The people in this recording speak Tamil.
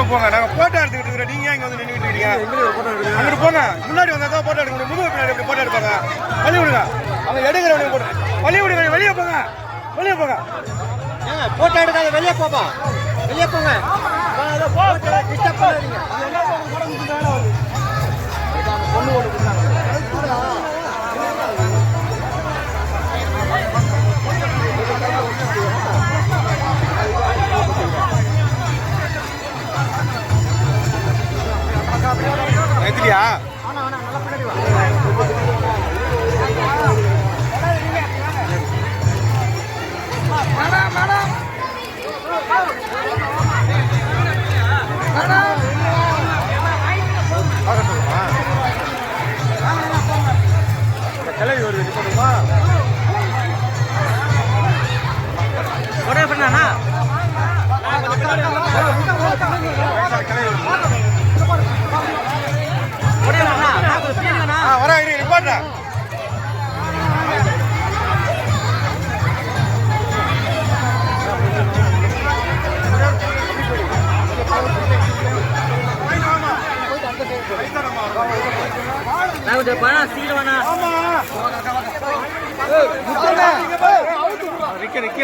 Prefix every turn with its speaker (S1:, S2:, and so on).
S1: போங்க. நாங்க போட்டோ எடுத்துக்கிட்டு இருக்கிறோம். நீங்க இங்க வந்து நின்றுட்டு இருக்கீங்க. அங்கிட்டு போங்க. முன்னாடி வந்தா தான் போட்டோ எடுக்க முடியும். முதுகு பின்னாடி எப்படி போட்டோ எடுப்பாங்க? வழி விடுங்க. அவங்க எடுக்கிறவங்க போட்டு வழி விடுங்க. வெளியே போங்க. வெளியே போங்க.
S2: போட்டோ எடுக்காத வெளியே போப்பா. வெளியே போங்க. டிஸ்டர்ப் பண்ணாதீங்க.
S1: எத்திரியா கிளவி வருது போடுமா
S2: ஒரே பண்ணானா
S1: வரா நிப்பாட்டா
S2: சீக்கிரமாண்ணா
S1: நிக்க நிக்க